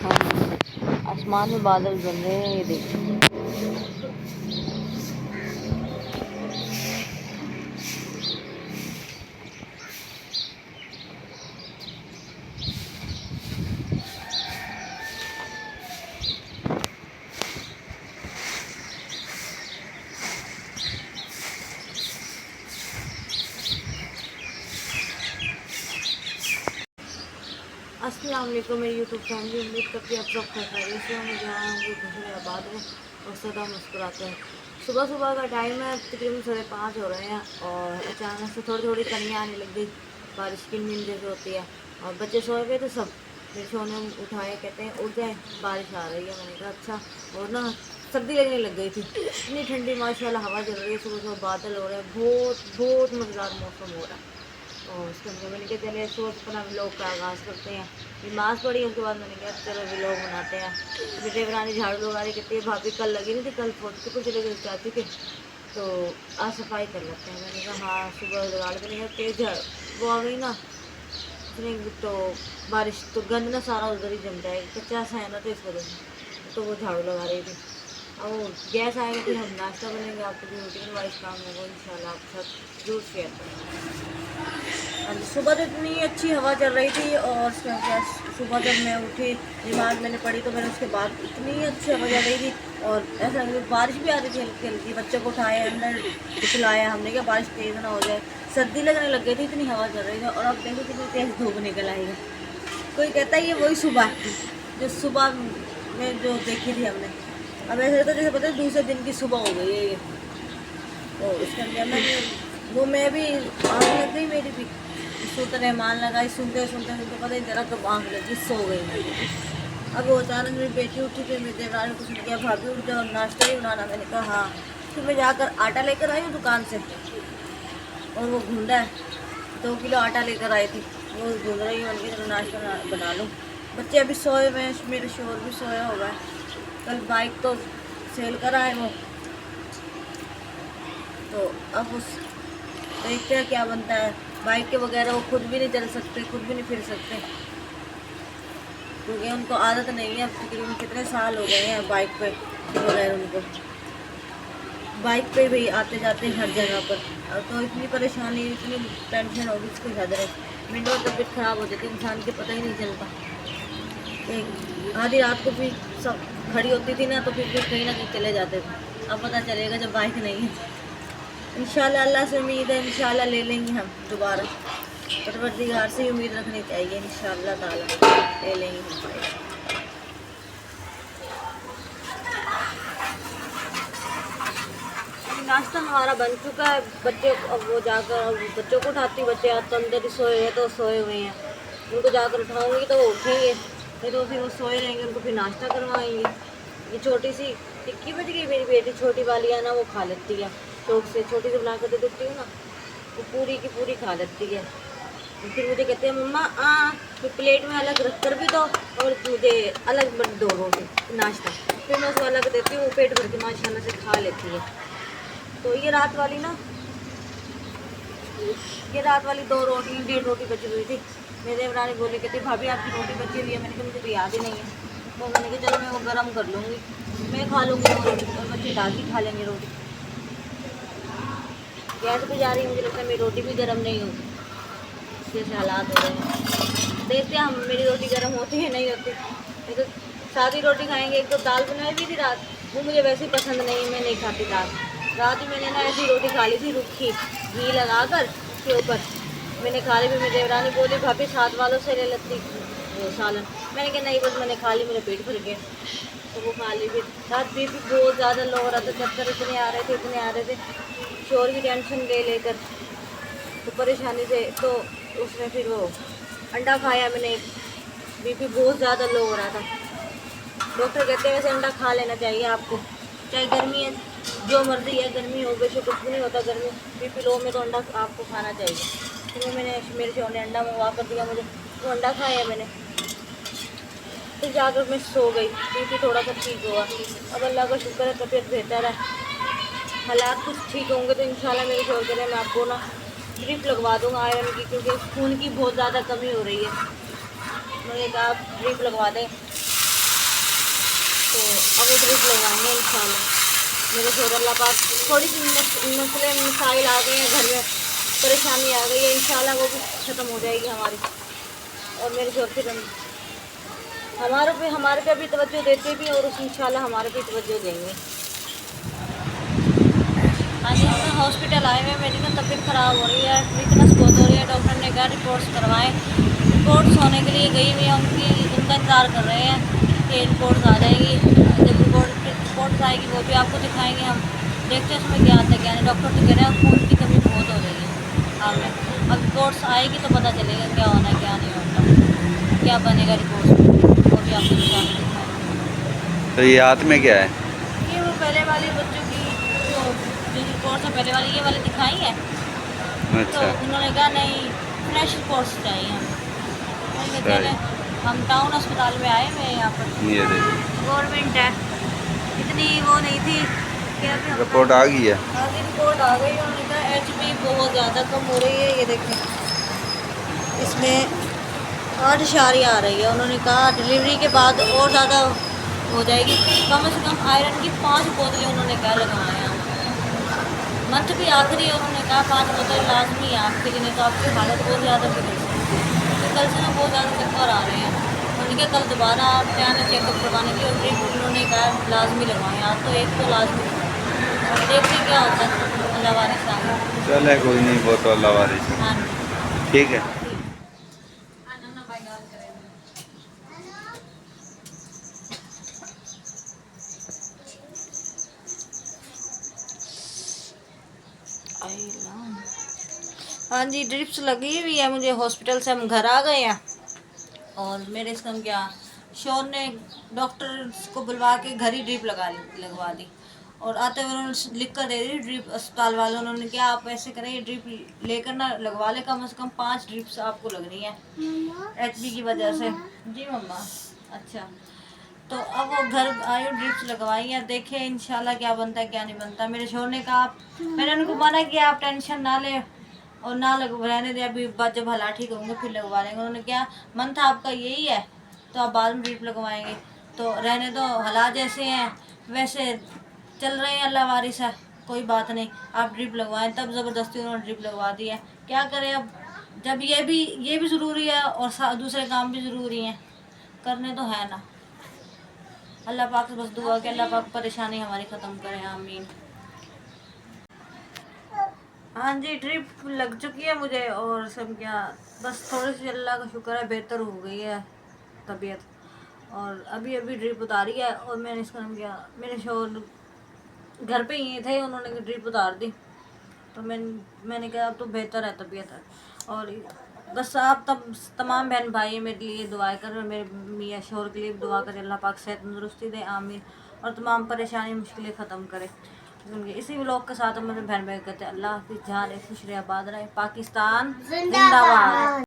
हम आसमान में बादल बन रहे हैं, ये देखिए। अस्सलाम वालेकुम मेरी यूट्यूब फैमिली, उम्मीद करती है आप सब खैरियत से होंगे, जहाँ होंगे खुशी आबाद में और सदा मुस्कुराते हैं। सुबह सुबह का टाइम है, तकरीबन 5:30 हो रहे हैं और अचानक से थोड़ी थोड़ी कनियाँ आने लग गई। बारिश की नींद जैसे होती है और बच्चे सोए हुए थे सब, फिर सोने उठाए, कहते हैं उठ जाए बारिश आ रही है। मैंने कहा अच्छा। और ना सर्दी लगने लग गई थी, इतनी ठंडी माशाल्लाह हवा चल रही है, सुबह सुबह बादल हो रहे हैं, बहुत बहुत मज़ेदार मौसम हो रहा है। और उसके अंदर मैंने कहा चलिए सुबह अपना व्लॉग का आगाज़ करते हैं। नमाज़ पढ़ी, उसके बाद मैंने कहा चलो व्लॉग बनाते हैं। बेटे बनानी झाड़ू लगा रही, कहती है भाभी कल लगी नहीं थी, कल फोटो को चले गए चाचू के, तो आज सफाई कर लेते हैं। मैंने कहा हाँ सुबह लगा लेते हैं। तेज वो आ गई ना इतनी, तो बारिश तो गंद ना सारा उधर ही जम जाएगा, कच्चा सा है ना, तो इस वजह से तो वो झाड़ू लगा रही थी। और वो गैस आएगा फिर हम नाश्ता बनेंगे, आपको भी रूटीन वाइज काम होगा इंशाल्लाह, आपके साथ जरूर शेयर करेंगे। सुबह तो इतनी अच्छी हवा चल रही थी और सुबह जब मैं उठी, नमाज़ मैंने पढ़ी, तो मैंने उसके बाद इतनी अच्छी हवा चल रही थी और ऐसा बारिश भी आ रही थी हल्की हल्की। बच्चों को उठाया अंदर खिलाया हमने, क्या बारिश तेज़ ना हो जाए, सर्दी लगने लग गई थी, इतनी हवा चल रही थी। और अब देखो कितनी तेज़ धूप निकल आई है। कोई कहता है ये वही सुबह थी जो सुबह में जो देखी थी हमने। अब ऐसे तो जैसे पता है दूसरे दिन की सुबह हो गई है ये। तो इसके अंदर मैंने वो मैं भी आँख लग गई मेरी भी, सूरत रहमान लगाई, सुनते सुनते सुनते पता ही जरा कब आँख लगी, सो गई। अब वो अचानक मेरी बेटी उठी, फिर मेरे देवरानी को सुन किया भाभी उठ जाओ नाश्ता ही बनाना। मैंने कहा हाँ। फिर मैं जाकर आटा लेकर आई हूँ दुकान से, और वो घूंढा है, 2 किलो आटा लेकर आई थी, वो घूंढ रही हूँ, उनके चलो नाश्ता बना लूँ। बच्चे अभी सोए हुए हैं, मेरे शोर भी सोया होगा। कल बाइक तो सेल करा है वो, तो अब उस देखते हैं क्या बनता है। बाइक के वगैरह वो खुद भी नहीं चल सकते, खुद भी नहीं फिर सकते, क्योंकि उनको आदत नहीं है। अब तकरीबन कितने साल हो गए हैं बाइक पे बगैर उनको, बाइक पे भी आते जाते हर जगह पर। अब तो इतनी परेशानी, इतनी टेंशन होगी इसकी हद है। मिनटों में तबीयत ख़राब हो जाती है इंसान की, पता ही नहीं चलता। आधी रात को भी सब खड़ी होती थी ना, तो फिर भी कहीं ना कहीं चले जाते थे। अब पता चलेगा जब बाइक नहीं है। इंशाल्लाह अल्लाह से उम्मीद है, इंशाल्लाह ले लेंगे हम दोबारा। परवरदिगार से उम्मीद रखनी चाहिए, इंशाल्लाह ताला ले लेंगे हम। नाश्ता हमारा बन चुका है। बच्चे अब वो जाकर अब बच्चों को उठाती, बच्चे आज तो अंदर ही सोए हुए, तो सोए हुए हैं, उनको जाकर उठाऊंगी तो वो उठेंगे, नहीं तो फिर वो सोए रहेंगे, उनको फिर नाश्ता करवाएंगे। ये छोटी सी टिक्की बच गई, मेरी बेटी छोटी वाली है ना, वो खा लेती है शौक से, छोटी से बना कर दे देती हूँ ना, वो पूरी की पूरी खा लेती है। फिर मुझे कहते हैं मम्मा फिर प्लेट में अलग रख कर भी दो और मुझे अलग बन दो रोटी नाश्ता, फिर मैं उसको अलग देती हूँ, वो पेट भर के माशाल्लाह से खा लेती है। तो ये रात वाली ना, ये रात वाली 2 रोटी 1.5 रोटी बची हुई थी। मेरे देवरानी बोले, कहती भाभी आपकी रोटी बची हुई है। मैंने कहा मुझे तो याद ही नहीं है, तो मैंने कहा चलो मैं वो गर्म कर लूँगी, मैं खा लूँगी वो रोटी और बच्चे दादी खा लेंगे रोटी। गैस भी जा रही है, मुझे लगता है मेरी रोटी भी गर्म नहीं होगी, जैसे हालात हो रहे हैं। देखते हैं हम, मेरी रोटी गर्म होती है नहीं होती। नहीं तो सादी रोटी खाएंगे। एक तो दाल बनाई भी थी रात, वो मुझे वैसे ही पसंद नहीं है, मैं नहीं खाती दाल। रात ही मैंने ना ऐसी रोटी खा ली थी रुखी, घी लगा कर उसके ऊपर मैंने खा ली। फिर मेरी देवरानी बोली भाभी साथ वालों से ले लेती वो सालन। मैंने कहा नहीं बस मैंने खा ली, मेरा पेट भर गया, तो वो खा ली। फिर रात भी बहुत ज़्यादा लो हो रहा था, चक्कर इतने आ रहे थे, इतने आ रहे थे, शोर की टेंशन ले लेकर, तो परेशानी से तो उसने फिर वो अंडा खाया मैंने। बीपी बहुत ज़्यादा लो हो रहा था। डॉक्टर कहते हैं वैसे अंडा खा लेना चाहिए आपको, चाहे गर्मी है जो मर्जी है, गर्मी हो बेशक कुछ भी नहीं होता, गर्मी बीपी लो में तो अंडा आपको खाना चाहिए। तो मैंने मेरे शोर ने अंडा मंगवा कर दिया मुझे, तो अंडा खाया मैंने। फिर जाकर मैं सो गई, बीपी थोड़ा सा ठीक हुआ। अब अल्लाह का शुक्र है तबीयत बेहतर है, हालात कुछ ठीक होंगे तो इंशाल्लाह मेरे शोर करें मैं आपको ना ड्रिप लगवा दूँगा आयरन की, क्योंकि खून की बहुत ज़्यादा कमी हो रही है। मैंने कहा आप ड्रिप लगवा दें, तो अब वो ड्रिप लगवाएंगे इंशाल्लाह। मेरे शोर अल्लाह पाक थोड़ी सी मसले मसाइल आ गए हैं घर में, परेशानी आ गई है, इंशाल्लाह वो भी ख़त्म हो जाएगी हमारी। और मेरे शोर फिर हमारे पे भी तवज्जो देते भी और उस इंशाल्लाह हमारे पे तवज्जो देंगे। हाँ जी, हम हॉस्पिटल आए हुए हैं, मेरी ना तबीयत ख़राब हो रही है, वीकनेस बहुत हो रही है। डॉक्टर ने कहा रिपोर्ट्स करवाएं। रिपोर्ट्स होने के लिए गई हुई है, उनका इंतज़ार कर रहे हैं कि रिपोर्ट्स आ जाएगी। जब रिपोर्ट्स आएगी वो भी आपको दिखाएंगे हम, देखते हैं उसमें क्या आता है क्या नहीं। डॉक्टर तो कह रहे हैं खून की कमी बहुत हो रही है हमें। अब रिपोर्ट्स आएगी तो पता चलेगा क्या होना है क्या नहीं होना, क्या बनेगा रिपोर्ट्स में, वो भी आपको दिखाएंगे। तो ये हाथ में क्या है? ये वो पहले वाले बच्चों की जो जो रिपोर्ट्स है पहले वाली ये वाली दिखाई है, तो अच्छा। उन्होंने कहा नहीं फ्रेश रिपोर्ट्स चाहिए हमें। मैंने कहा चले, हम टाउन अस्पताल में आए हुए हैं यहाँ पर, ये देखिए गवर्नमेंट है, इतनी वो नहीं थी कि अभी हम रिपोर्ट आ गई है। आगे रिपोर्ट आ गई। उन्होंने कहा HB बहुत ज़्यादा कम हो रही है, ये देखें इसमें 8 आ रही है। उन्होंने कहा डिलीवरी के बाद और ज़्यादा हो जाएगी, कम से कम आयरन की 5 बोतलें उन्होंने कहा लगवाएं हैं। मंथ भी आखिरी है, उन्होंने कहा 5 बोतल लाजमी है आपके लिए, नहीं तो आपकी हालत बहुत ज़्यादा बिगड़ सकती है। तो कल से ना बहुत ज़्यादा चक्कर आ रहे हैं। उन्होंने कहा कल दोबारा आप आना चेकअप करवाने के लिए, और ड्रिप उन्होंने कहा लाजमी लगवाएं आप, तो एक तो लाजमी लगवाएं। और देखते हैं क्या होता है, अल्लाह वाले साहब। चले कोई नहीं, वो तो अल्लाह वारिस है। हाँ जी ठीक है। हाँ जी, ड्रिप्स लगी हुई है मुझे, हॉस्पिटल से हम घर आ गए हैं। और मेरे इसका क्या शोर ने डॉक्टर को बुलवा के घर ही ड्रिप लगवा दी। और आते हुए उन्होंने लिख कर दे दी ड्रिप, अस्पताल वालों उन्होंने क्या आप ऐसे करें ये ड्रिप लेकर ना लगवा ले, कम से कम 5 ड्रिप्स आपको लग रही हैं HB की वजह से। जी मम्मा। अच्छा, तो अब वो घर आयु ड्रिप्स लगवाई है, देखे इंशाल्लाह क्या बनता है क्या नहीं बनता। मेरे शोर ने कहा मैंने उनको मना किया आप टेंशन ना ले और ना रहने दे, अभी बाद जब हालात ठीक होंगे फिर लगवा लेंगे। उन्होंने क्या मन था आपका यही है तो आप बाद में ड्रिप लगवाएंगे, तो रहने दो, हालात जैसे हैं वैसे चल रहे हैं, अल्लाह वारिस है, कोई बात नहीं आप ड्रिप लगवाएं। तब ज़बरदस्ती उन्होंने ड्रिप लगवा दी है, क्या करें अब, जब ये भी ज़रूरी है और दूसरे काम भी ज़रूरी हैं, करने तो है ना। अल्लाह पाक से बस दुआ कि अल्लाह पाक परेशानी हमारी ख़त्म करे, आमीन। हाँ जी, ड्रिप लग चुकी है मुझे और सब क्या, बस थोड़ी सी अल्लाह का शुक्र है बेहतर हो गई है तबीयत। और अभी अभी ड्रिप उतारी है और मैंने इसका नाम किया, मेरे शोर घर पे ही थे, उन्होंने ड्रिप उतार दी, तो मैंने कहा अब तो बेहतर है तबीयत है। और बस आप तमाम बहन भाई मेरे लिए दुआ करें, मेरे मियाँ शोर के लिए भी दुआ करें, अल्लाह पाक सेहत तंदुरुस्ती दे, आमीन। और तमाम परेशानी मुश्किलें ख़त्म करे। इसी व्लॉग के साथ हम अपने बहन भाई कहते हैं अल्लाह हाफिज़, जहाँ रहे खुश रहे आबाद रहे, पाकिस्तान जिंदाबाद।